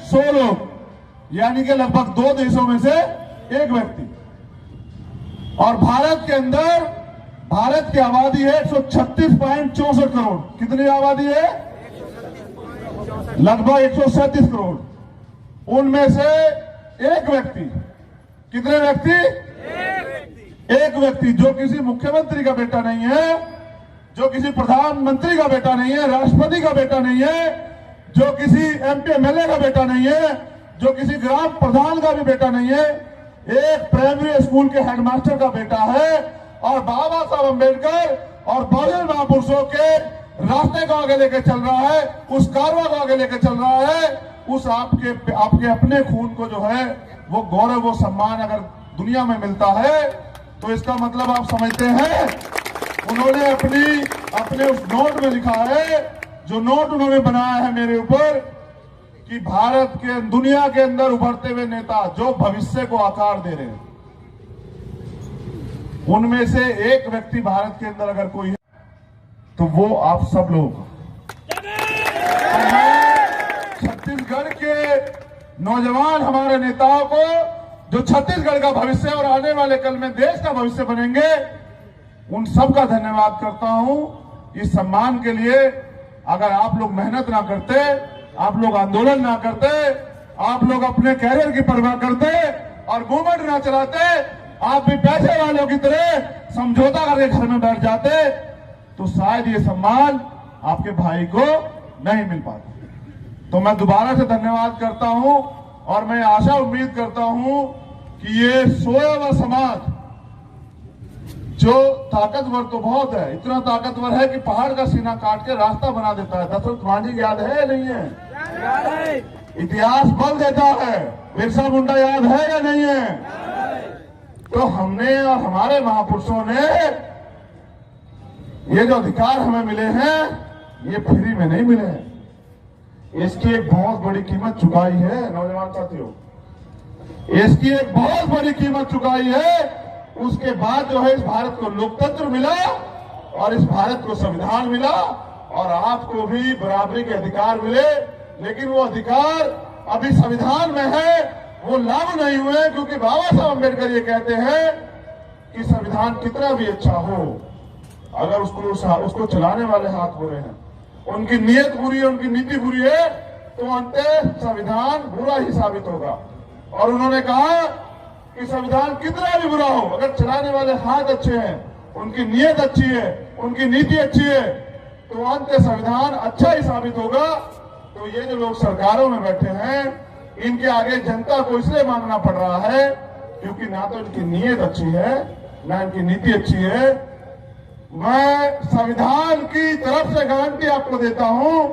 100 लोग, यानी कि लगभग 2 देशों में से 1 व्यक्ति। और भारत के अंदर भारत की आबादी है 136.64 करोड़। कितनी आबादी है? लगभग 137 करोड़। उनमें से 1 व्यक्ति, कितने व्यक्ति? 1 व्यक्ति जो किसी मुख्यमंत्री का बेटा नहीं है, जो किसी प्रधानमंत्री का बेटा नहीं है, राष्ट्रपति का बेटा नहीं है, जो किसी MP MLA का बेटा नहीं है, जो किसी ग्राम प्रधान का भी बेटा नहीं है, एक प्राइमरी स्कूल के हेडमास्टर का बेटा है और बाबा साहब अम्बेडकर और बहुजन महापुरुषों के रास्ते को आगे लेकर चल रहा है, उस कारवा को आगे लेकर चल रहा है। उस आपके अपने खून को जो है वो गौरव, वो सम्मान अगर दुनिया में मिलता है तो इसका मतलब आप समझते हैं, उन्होंने अपने उस नोट में लिखा है, जो नोट उन्होंने बनाया है मेरे ऊपर, कि भारत के दुनिया के अंदर उभरते हुए नेता जो भविष्य को आकार दे रहे हैं, उनमें से 1 व्यक्ति भारत के अंदर अगर कोई है तो वो आप सब लोग। छत्तीसगढ़ के नौजवान हमारे नेताओं को, जो छत्तीसगढ़ का भविष्य और आने वाले कल में देश का भविष्य बनेंगे, उन सब का धन्यवाद करता हूं। इस सम्मान के लिए अगर आप लोग मेहनत ना करते, आप लोग आंदोलन ना करते, आप लोग अपने कैरियर की परवाह करते और मूवमेंट ना चलाते, आप भी पैसे वालों की तरह समझौता करके घर में बैठ जाते, तो शायद ये सम्मान आपके भाई को नहीं मिल पाता। तो मैं दोबारा से धन्यवाद करता हूं और मैं आशा उम्मीद करता हूं कि ये सोया हुआ समाज जो ताकतवर तो बहुत है, इतना ताकतवर है कि पहाड़ का सीना काट के रास्ता बना देता है। दशरथ मांझी याद है या नहीं है? इतिहास बल देता है। बिरसा मुंडा याद है या नहीं है? तो हमने और हमारे महापुरुषों ने ये जो अधिकार हमें मिले हैं, ये फ्री में नहीं मिले हैं। इसकी एक बहुत बड़ी कीमत चुकाई है नौजवान साथियों, इसकी एक बहुत बड़ी कीमत चुकाई है। उसके बाद जो है इस भारत को लोकतंत्र मिला और इस भारत को संविधान मिला और आपको भी बराबरी के अधिकार मिले। लेकिन वो अधिकार अभी संविधान में है, वो लागू नहीं हुए, क्योंकि बाबा साहब अम्बेडकर ये कहते हैं कि संविधान कितना भी अच्छा हो, अगर उसको चलाने वाले हाथ बुरे हैं, उनकी नीयत बुरी है, उनकी नीति बुरी है, तो अंततः संविधान बुरा ही साबित होगा। और उन्होंने कहा कि संविधान कितना भी बुरा हो, अगर चलाने वाले हाथ अच्छे हैं, उनकी नीयत अच्छी है, उनकी नीति अच्छी है, तो अंत संविधान अच्छा ही साबित होगा। तो ये जो लोग सरकारों में बैठे हैं, इनके आगे जनता को इसलिए मांगना पड़ रहा है क्योंकि ना तो इनकी नीयत अच्छी है, ना इनकी नीति अच्छी है। मैं संविधान की तरफ से गारंटी आपको देता हूं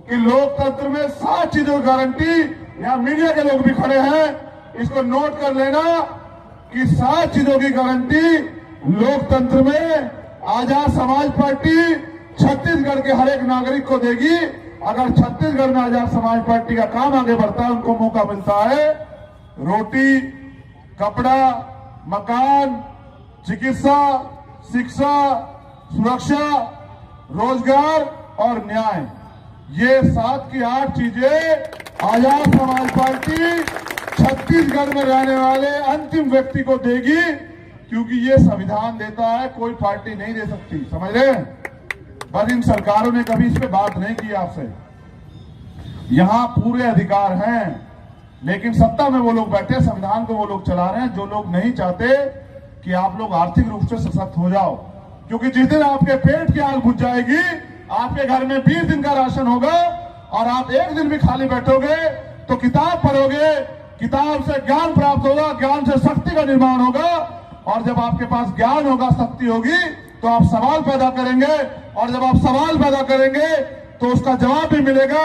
कि लोकतंत्र में 7 चीजों की गारंटी, यहां मीडिया के लोग भी खड़े हैं, इसको नोट कर लेना कि 7 चीजों की गारंटी लोकतंत्र में आजाद समाज पार्टी छत्तीसगढ़ के हर एक नागरिक को देगी। अगर छत्तीसगढ़ में आजाद समाज पार्टी का काम आगे बढ़ता है, उनको मौका मिलता है, रोटी, कपड़ा, मकान, चिकित्सा, शिक्षा, सुरक्षा, रोजगार और न्याय, ये 7 की 8 चीजें आजाद समाज पार्टी छत्तीसगढ़ में रहने वाले अंतिम व्यक्ति को देगी, क्योंकि ये संविधान देता है, कोई पार्टी नहीं दे सकती। समझ रहे हैं? बस इन सरकारों ने कभी इस पे बात नहीं की आपसे। यहां पूरे अधिकार हैं, लेकिन सत्ता में वो लोग बैठे, संविधान को वो लोग चला रहे हैं जो लोग नहीं चाहते कि आप लोग आर्थिक रूप से सशक्त हो जाओ। क्योंकि जिस दिन आपके पेट की आग बुझ जाएगी, आपके घर में 20 दिन का राशन होगा और आप एक दिन भी खाली बैठोगे तो किताब पढ़ोगे, किताब से ज्ञान प्राप्त होगा, ज्ञान से शक्ति का निर्माण होगा, और जब आपके पास ज्ञान होगा, शक्ति होगी, तो आप सवाल पैदा करेंगे, और जब आप सवाल पैदा करेंगे तो उसका जवाब भी मिलेगा,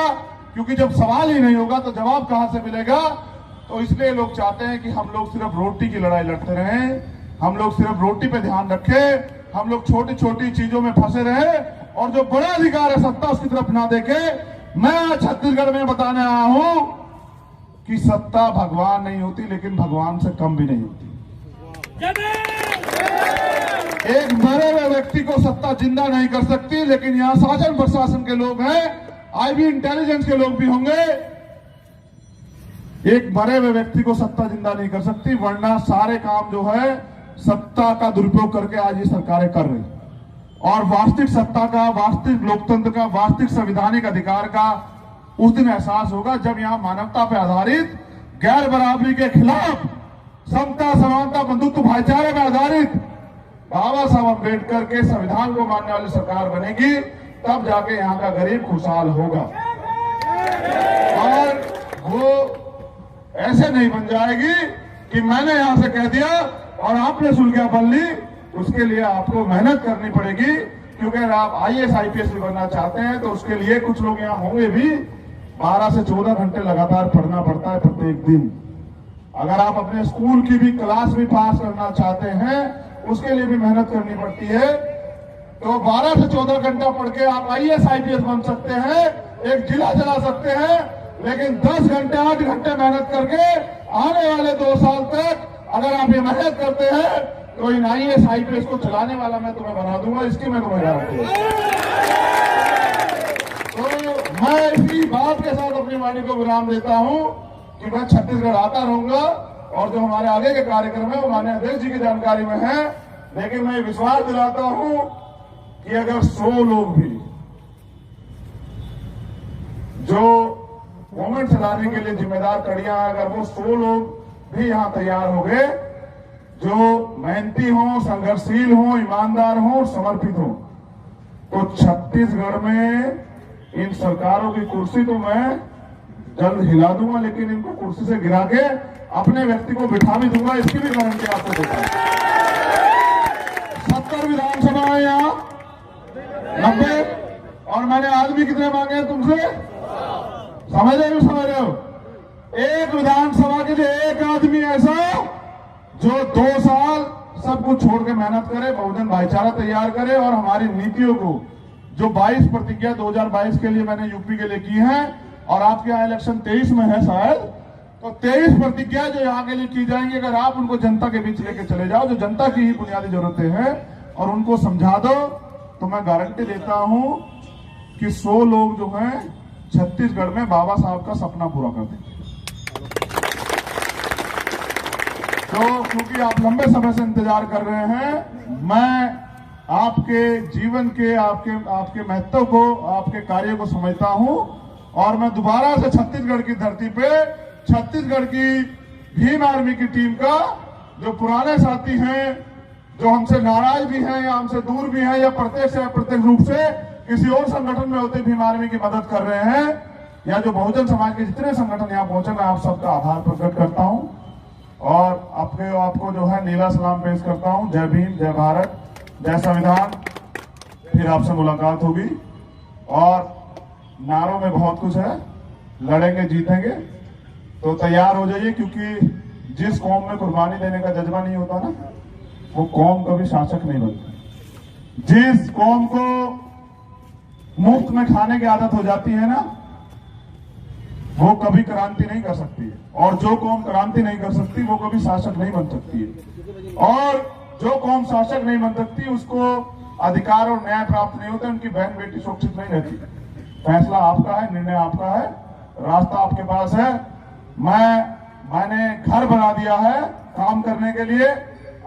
क्योंकि जब सवाल ही नहीं होगा तो जवाब कहां से मिलेगा। तो इसलिए लोग चाहते हैं कि हम लोग सिर्फ रोटी की लड़ाई लड़ते रहें, हम लोग सिर्फ रोटी पे ध्यान रखें, हम लोग छोटी छोटी चीजों में फंसे रहे और जो बड़ा अधिकार है सत्ता उसकी तरफ ना देखे। मैं आज छत्तीसगढ़ में बताने आया हूं कि सत्ता भगवान नहीं होती, लेकिन भगवान से कम भी नहीं होती। एक मरे हुए व्यक्ति को सत्ता जिंदा नहीं कर सकती, लेकिन यहां शासन प्रशासन के लोग हैं, आईबी इंटेलिजेंस के लोग भी होंगे। एक मरे हुए व्यक्ति को सत्ता जिंदा नहीं कर सकती, वरना सारे काम जो है सत्ता का दुरुपयोग करके आज ये सरकारें कर रही। और वास्तविक सत्ता का, वास्तविक लोकतंत्र का, वास्तविक संवैधानिक अधिकार का उस दिन एहसास होगा जब यहां मानवता पर आधारित, गैर बराबरी के खिलाफ, समता, समानता, बंधुत्व, भाईचारे पर आधारित बाबा साहब अम्बेडकर के संविधान को मानने वाली सरकार बनेगी। तब जाके यहां का गरीब खुशहाल होगा। और वो ऐसे नहीं बन जाएगी कि मैंने यहां से कह दिया और आपने सुलगिया बन ली। उसके लिए आपको मेहनत करनी पड़ेगी, क्योंकि अगर आप IAS IPS भी बनना चाहते हैं तो उसके लिए कुछ लोग यहां होंगे भी 12 से 14 घंटे लगातार पढ़ना पड़ता है प्रत्येक दिन। अगर आप अपने स्कूल की भी क्लास भी पास करना चाहते हैं, उसके लिए भी मेहनत करनी पड़ती है। तो 12 से 14 घंटा पढ़ के आप IAS IPS बन सकते हैं, एक जिला चला सकते हैं, लेकिन 10 घंटे 8 घंटे मेहनत करके आने वाले 2 साल तक अगर आप ये मेहनत करते हैं तो इन IAS IPS को चलाने वाला मैं तुम्हें बना दूंगा, इसकी मैं तुम्हें गारंटी। तो मैं इसी बात के साथ अपनी वाणी को विराम देता हूं कि मैं छत्तीसगढ़ आता रहूंगा, और जो हमारे आगे के कार्यक्रम है वो माननीय अध्यक्ष जी की जानकारी में है। लेकिन मैं विश्वास दिलाता हूं कि अगर 100 लोग भी जो मूवमेंट चलाने के लिए जिम्मेदार कड़ियां, अगर वो 100 लोग भी यहां तैयार हो गए, जो मेहनती हों, संघर्षशील हों, ईमानदार हों, समर्पित हों, तो छत्तीसगढ़ में इन सरकारों की कुर्सी तो मैं जल्द हिला दूंगा, लेकिन इनको कुर्सी से गिरा के अपने व्यक्ति को बिठा भी दूंगा, इसकी भी गारंटी आपको देता हूं। 70 विधानसभा है यहाँ, 90, और मैंने आदमी कितने मांगे हैं तुमसे? समझ रहे हो? एक विधानसभा के लिए एक आदमी ऐसा जो 2 साल सब कुछ छोड़ के मेहनत करे, बहुजन भाईचारा तैयार करे और हमारी नीतियों को, जो 22 प्रतिज्ञा 2022 के लिए मैंने यूपी के लिए की है, और आपके यहाँ इलेक्शन 23 में है शायद, तो 23 प्रतिज्ञा जो यहाँ के लिए की जाएंगी, अगर आप उनको जनता के बीच लेके चले जाओ, जो जनता की ही बुनियादी जरूरतें हैं, और उनको समझा दो, तो मैं गारंटी देता हूं कि 100 लोग जो हैं छत्तीसगढ़ में बाबा साहब का सपना पूरा कर देंगे। तो क्योंकि आप लंबे समय से इंतजार कर रहे हैं, मैं आपके जीवन के, आपके महत्व को, आपके कार्य को समझता हूं, और मैं दोबारा से छत्तीसगढ़ की धरती पे छत्तीसगढ़ की भीम आर्मी की टीम का जो पुराने साथी हैं, जो हमसे नाराज भी हैं या हमसे दूर भी हैं, या प्रत्यक्ष या अप्रत्यक्ष रूप से किसी और संगठन में होते भीम आर्मी की मदद कर रहे हैं, या जो बहुजन समाज के जितने संगठन यहाँ पहुंचे, मैं आप सबका आभार प्रकट करता हूं और आपको जो है नीला सलाम पेश करता हूं। जय भीम, जय भारत, जय संविधान। फिर आपसे मुलाकात होगी, और नारों में बहुत कुछ है, लड़ेंगे जीतेंगे, तो तैयार हो जाइए, क्योंकि जिस कौम में कुर्बानी देने का जज्बा नहीं होता ना, वो कौम कभी शासक नहीं बनता। जिस कौम को मुफ्त में खाने की आदत हो जाती है ना, वो कभी क्रांति नहीं कर सकती है, और जो कौम क्रांति नहीं कर सकती वो कभी शासक नहीं बन सकती है, और जो कौम शासक नहीं बन सकती उसको अधिकार और न्याय प्राप्त नहीं होता, उनकी बहन बेटी सुरक्षित नहीं रहती। फैसला आपका है, निर्णय आपका है, रास्ता आपके पास है। मैंने घर बना दिया है काम करने के लिए,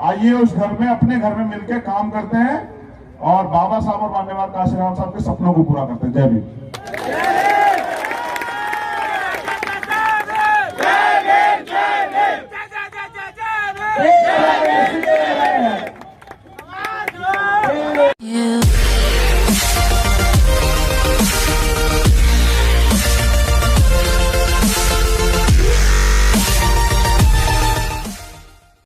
आइए उस घर में, अपने घर में मिलकर काम करते हैं और बाबा साहब और मान्यवर काशीराम साहब के सपनों को पूरा करते हैं। जय भीम।